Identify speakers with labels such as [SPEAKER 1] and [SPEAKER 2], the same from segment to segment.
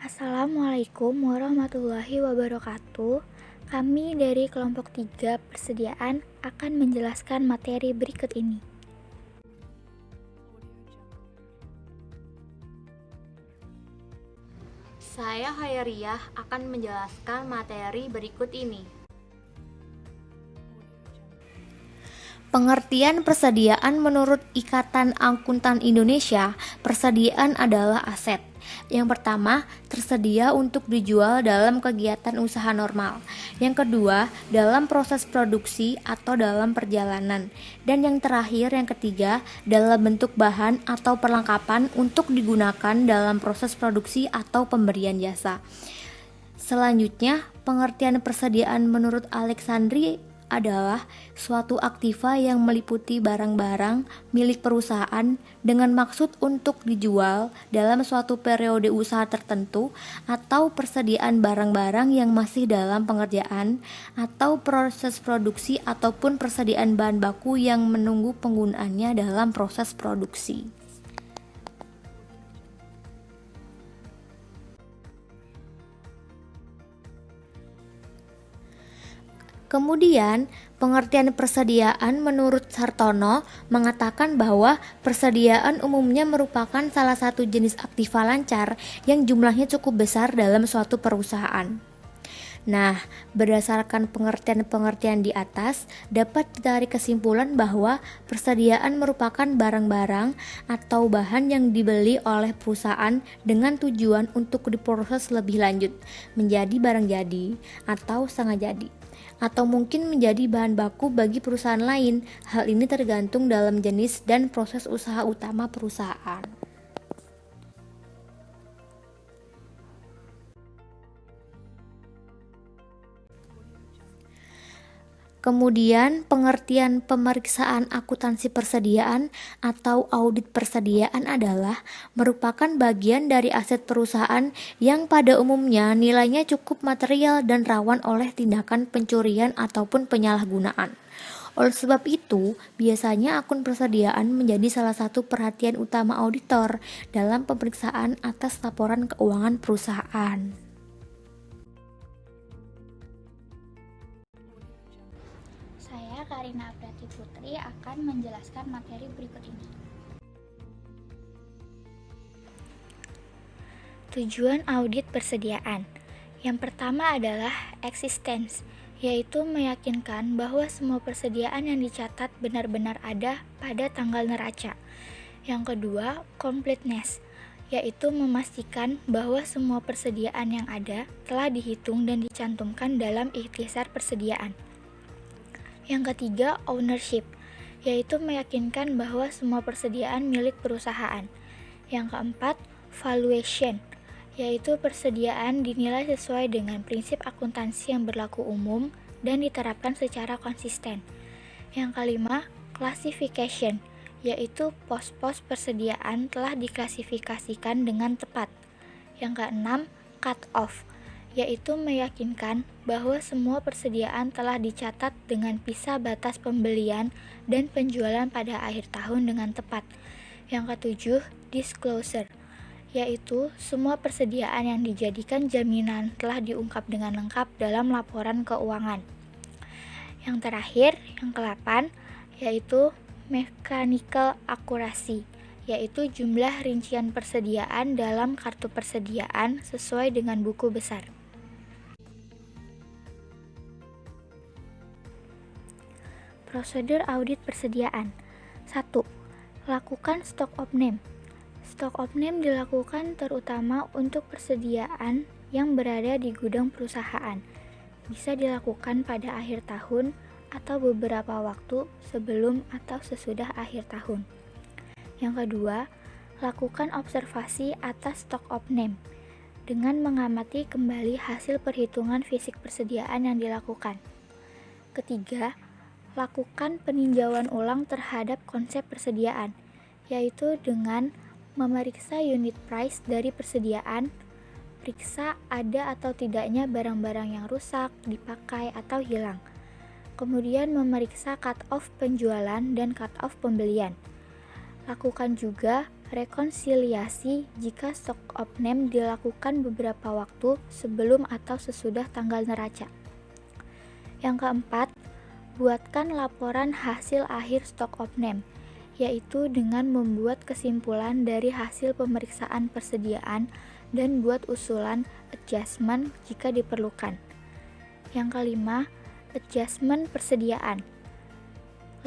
[SPEAKER 1] Assalamualaikum warahmatullahi wabarakatuh. Kami dari kelompok 3 persediaan akan menjelaskan materi berikut ini.
[SPEAKER 2] Saya Hairiyah akan menjelaskan materi berikut ini.
[SPEAKER 3] Pengertian persediaan menurut Ikatan Akuntan Indonesia, persediaan adalah aset. Yang pertama, tersedia untuk dijual dalam kegiatan usaha normal. Yang kedua, dalam proses produksi atau dalam perjalanan. Dan yang terakhir, yang ketiga, dalam bentuk bahan atau perlengkapan untuk digunakan dalam proses produksi atau pemberian jasa. Selanjutnya, pengertian persediaan menurut Alexandri adalah suatu aktiva yang meliputi barang-barang milik perusahaan dengan maksud untuk dijual dalam suatu periode usaha tertentu, atau persediaan barang-barang yang masih dalam pengerjaan atau proses produksi, ataupun persediaan bahan baku yang menunggu penggunaannya dalam proses produksi. Kemudian, pengertian persediaan menurut Sartono mengatakan bahwa persediaan umumnya merupakan salah satu jenis aktiva lancar yang jumlahnya cukup besar dalam suatu perusahaan. Nah, berdasarkan pengertian-pengertian di atas, dapat ditarik kesimpulan bahwa persediaan merupakan barang-barang atau bahan yang dibeli oleh perusahaan dengan tujuan untuk diproses lebih lanjut menjadi barang jadi atau setengah jadi, atau mungkin menjadi bahan baku bagi perusahaan lain. Hal ini tergantung dalam jenis dan proses usaha utama perusahaan. Kemudian, pengertian pemeriksaan akuntansi persediaan atau audit persediaan adalah merupakan bagian dari aset perusahaan yang pada umumnya nilainya cukup material dan rawan oleh tindakan pencurian ataupun penyalahgunaan. Oleh sebab itu, biasanya akun persediaan menjadi salah satu perhatian utama auditor dalam pemeriksaan atas laporan keuangan perusahaan.
[SPEAKER 1] Saya Karina Apriyati Putri akan menjelaskan materi berikut ini. Tujuan audit persediaan. Yang pertama adalah existence, yaitu meyakinkan bahwa semua persediaan yang dicatat benar-benar ada pada tanggal neraca. Yang kedua, completeness, yaitu memastikan bahwa semua persediaan yang ada telah dihitung dan dicantumkan dalam ikhtisar persediaan. Yang ketiga, ownership, yaitu meyakinkan bahwa semua persediaan milik perusahaan. Yang keempat, valuation, yaitu persediaan dinilai sesuai dengan prinsip akuntansi yang berlaku umum dan diterapkan secara konsisten. Yang kelima, classification, yaitu pos-pos persediaan telah diklasifikasikan dengan tepat. Yang keenam, cut off, yaitu meyakinkan bahwa semua persediaan telah dicatat dengan pisa batas pembelian dan penjualan pada akhir tahun dengan tepat. Yang ketujuh, disclosure, yaitu semua persediaan yang dijadikan jaminan telah diungkap dengan lengkap dalam laporan keuangan. Yang terakhir, yang ke-8, yaitu mechanical accuracy, yaitu jumlah rincian persediaan dalam kartu persediaan sesuai dengan buku besar. Prosedur audit persediaan. 1. Lakukan stock of name. Stock of name dilakukan terutama untuk persediaan yang berada di gudang perusahaan. Bisa dilakukan pada akhir tahun atau beberapa waktu sebelum atau sesudah akhir tahun. Yang kedua, lakukan observasi atas stock of name dengan mengamati kembali hasil perhitungan fisik persediaan yang dilakukan. Ketiga, lakukan peninjauan ulang terhadap konsep persediaan, yaitu dengan memeriksa unit price dari persediaan, periksa ada atau tidaknya barang-barang yang rusak, dipakai, atau hilang. Kemudian memeriksa cut-off penjualan dan cut-off pembelian. Lakukan juga rekonsiliasi jika stock opname dilakukan beberapa waktu sebelum atau sesudah tanggal neraca. Yang keempat, buatkan laporan hasil akhir stock opname, yaitu dengan membuat kesimpulan dari hasil pemeriksaan persediaan dan buat usulan adjustment jika diperlukan. Yang kelima, adjustment persediaan.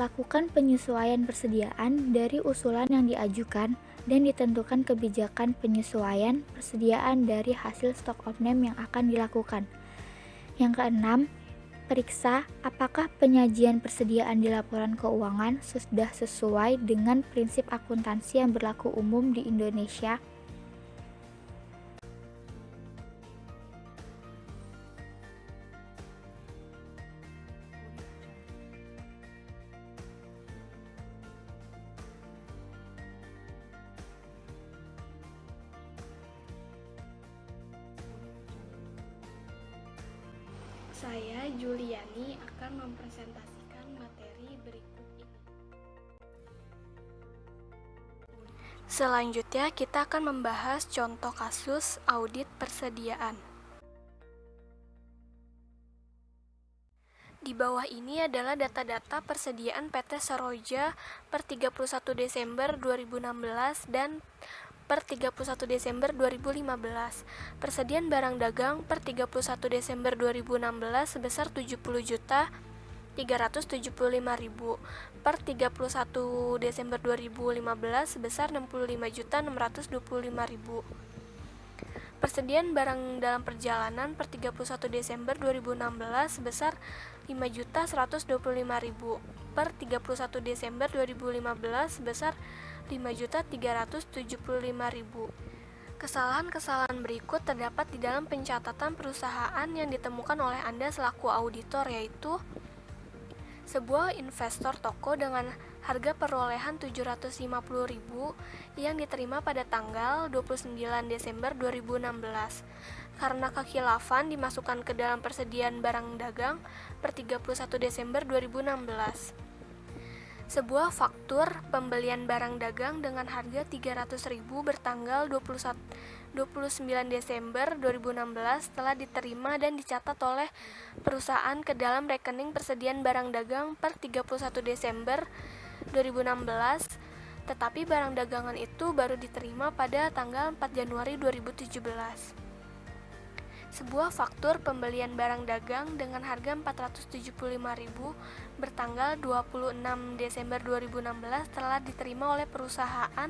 [SPEAKER 1] Lakukan penyesuaian persediaan dari usulan yang diajukan dan ditentukan kebijakan penyesuaian persediaan dari hasil stock opname yang akan dilakukan. Yang keenam, periksa apakah penyajian persediaan di laporan keuangan sudah sesuai dengan prinsip akuntansi yang berlaku umum di Indonesia.
[SPEAKER 4] Saya, Juliani, akan mempresentasikan materi berikut ini. Selanjutnya, kita akan membahas contoh kasus audit persediaan. Di bawah ini adalah data-data persediaan PT Seroja per 31 Desember 2016 dan per 31 Desember 2015. Persediaan barang dagang per 31 Desember 2016 sebesar 70.375.000. Per 31 Desember 2015 sebesar 65.625.000. Persediaan barang dalam perjalanan per 31 Desember 2016 sebesar 5.125.000. Per 31 Desember 2015 sebesar 5.375.000. Kesalahan-kesalahan berikut terdapat di dalam pencatatan perusahaan yang ditemukan oleh Anda selaku auditor, yaitu sebuah investor toko dengan harga perolehan 750.000 yang diterima pada tanggal 29 Desember 2016. Karena kekhilafan dimasukkan ke dalam persediaan barang dagang per 31 Desember 2016. Sebuah faktur pembelian barang dagang dengan harga 300.000 bertanggal 29 Desember 2016 telah diterima dan dicatat oleh perusahaan ke dalam rekening persediaan barang dagang per 31 Desember 2016, tetapi barang dagangan itu baru diterima pada tanggal 4 Januari 2017. Sebuah faktur pembelian barang dagang dengan harga 475.000 bertanggal 26 Desember 2016 telah diterima oleh perusahaan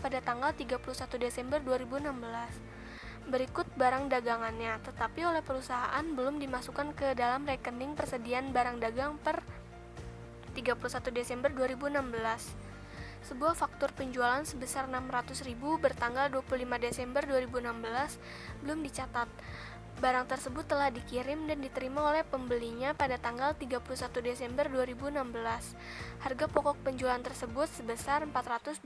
[SPEAKER 4] pada tanggal 31 Desember 2016. Berikut barang dagangannya, tetapi oleh perusahaan belum dimasukkan ke dalam rekening persediaan barang dagang per 31 Desember 2016. Sebuah faktur penjualan sebesar 600.000 bertanggal 25 Desember 2016 belum dicatat. Barang tersebut telah dikirim dan diterima oleh pembelinya pada tanggal 31 Desember 2016. Harga pokok penjualan tersebut sebesar 425.000.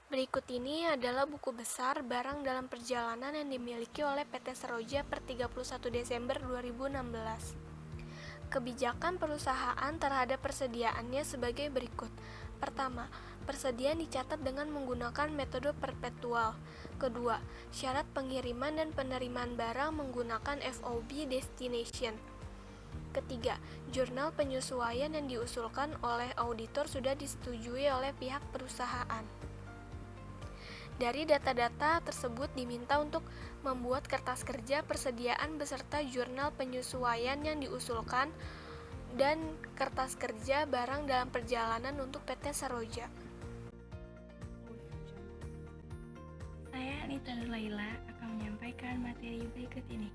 [SPEAKER 4] Berikut ini adalah buku besar barang dalam perjalanan yang dimiliki oleh PT Seroja per 31 Desember 2016. Kebijakan perusahaan terhadap persediaannya sebagai berikut. Pertama, persediaan dicatat dengan menggunakan metode perpetual. Kedua, syarat pengiriman dan penerimaan barang menggunakan FOB destination. Ketiga, jurnal penyesuaian yang diusulkan oleh auditor sudah disetujui oleh pihak perusahaan. Dari data-data tersebut diminta untuk membuat kertas kerja persediaan beserta jurnal penyesuaian yang diusulkan dan kertas kerja barang dalam perjalanan untuk PT Seroja.
[SPEAKER 5] Saya Anita Nurlaila akan menyampaikan materi berikut ini.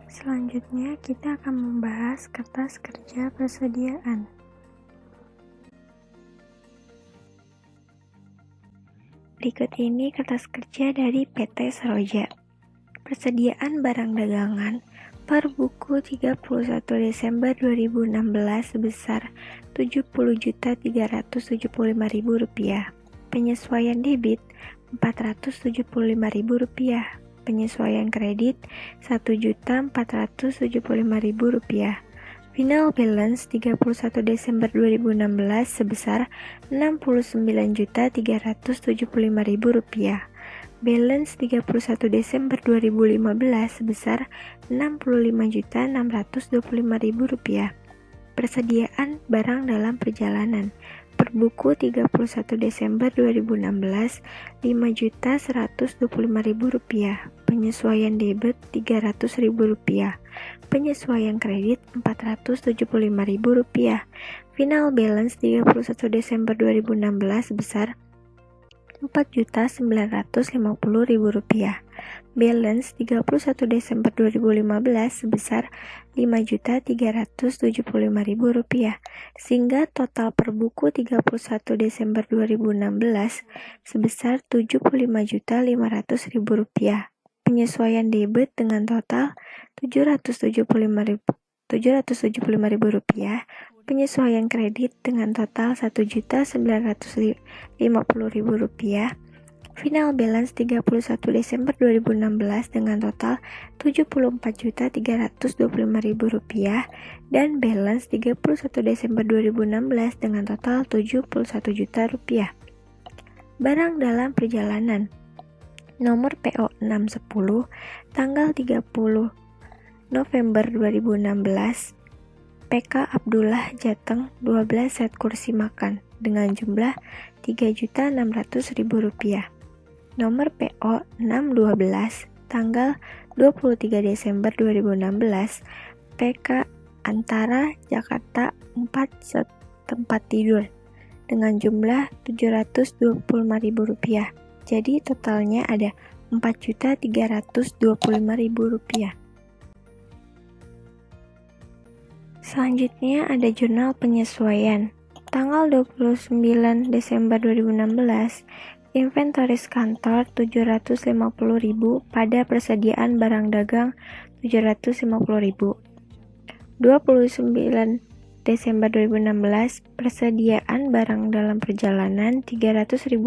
[SPEAKER 6] Selanjutnya kita akan membahas kertas kerja persediaan. Berikut ini kertas kerja dari PT Seroja. Persediaan barang dagangan per buku 31 Desember 2016 sebesar Rp70.375.000. Penyesuaian debit Rp475.000. Penyesuaian kredit Rp1.475.000. Final balance 31 Desember 2016 sebesar Rp69.375.000. Balance 31 Desember 2015 sebesar Rp65.625.000. Persediaan barang dalam perjalanan per buku 31 Desember 2016 Rp5.125.000. Penyesuaian debit Rp300.000. Penyesuaian kredit Rp475.000. Final balance 31 Desember 2016 sebesar Rp4.950.000. Balance 31 Desember 2015 sebesar Rp5.375.000, sehingga total per buku 31 Desember 2016 sebesar Rp75.500.000. Penyesuaian debit dengan total Rp775.000, penyesuaian kredit dengan total Rp1.950.000. Final balance 31 Desember 2016 dengan total Rp74.325.000 dan balance 31 Desember 2016 dengan total Rp71 juta. Barang dalam perjalanan nomor PO 610 tanggal 30 November 2016 PK Abdullah Jateng 12 set kursi makan dengan jumlah Rp3.600.000. Nomor PO 612 tanggal 23 Desember 2016 PK Antara Jakarta 4 set tempat tidur dengan jumlah Rp725.000. Jadi totalnya ada Rp4.325.000. Selanjutnya ada jurnal penyesuaian. Tanggal 29 Desember 2016, inventoris kantor Rp750.000 pada persediaan barang dagang Rp750.000. 29 Desember 2016, persediaan barang dalam perjalanan Rp300.000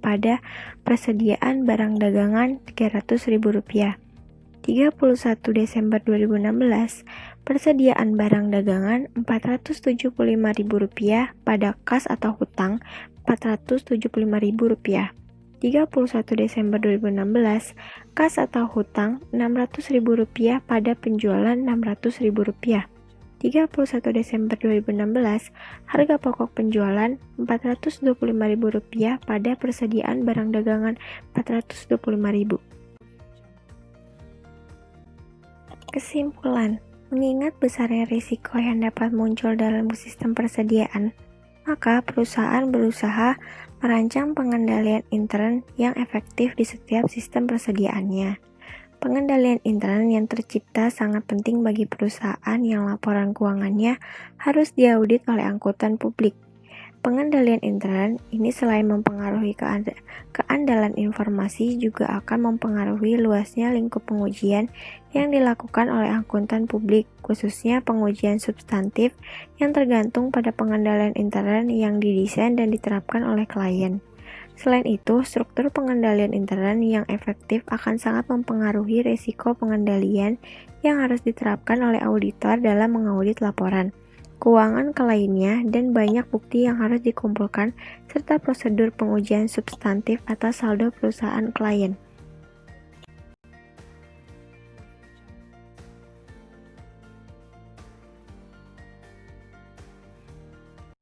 [SPEAKER 6] pada persediaan barang dagangan Rp300.000. 31 Desember 2016, persediaan barang dagangan Rp475.000 pada kas atau hutang Rp475.000. 31 Desember 2016, kas atau hutang Rp600.000 pada penjualan Rp600.000. 31 Desember 2016, harga pokok penjualan Rp425.000 pada persediaan barang dagangan Rp425.000. Kesimpulan, mengingat besarnya risiko yang dapat muncul dalam sistem persediaan, maka perusahaan berusaha merancang pengendalian intern yang efektif di setiap sistem persediaannya. Pengendalian intern yang tercipta sangat penting bagi perusahaan yang laporan keuangannya harus diaudit oleh angkutan publik. Pengendalian intern ini selain mempengaruhi keandalan informasi juga akan mempengaruhi luasnya lingkup pengujian yang dilakukan oleh angkutan publik, khususnya pengujian substantif yang tergantung pada pengendalian intern yang didesain dan diterapkan oleh klien. Selain itu, struktur pengendalian intern yang efektif akan sangat mempengaruhi risiko pengendalian yang harus diterapkan oleh auditor dalam mengaudit laporan keuangan kliennya dan banyak bukti yang harus dikumpulkan serta prosedur pengujian substantif atas saldo perusahaan klien.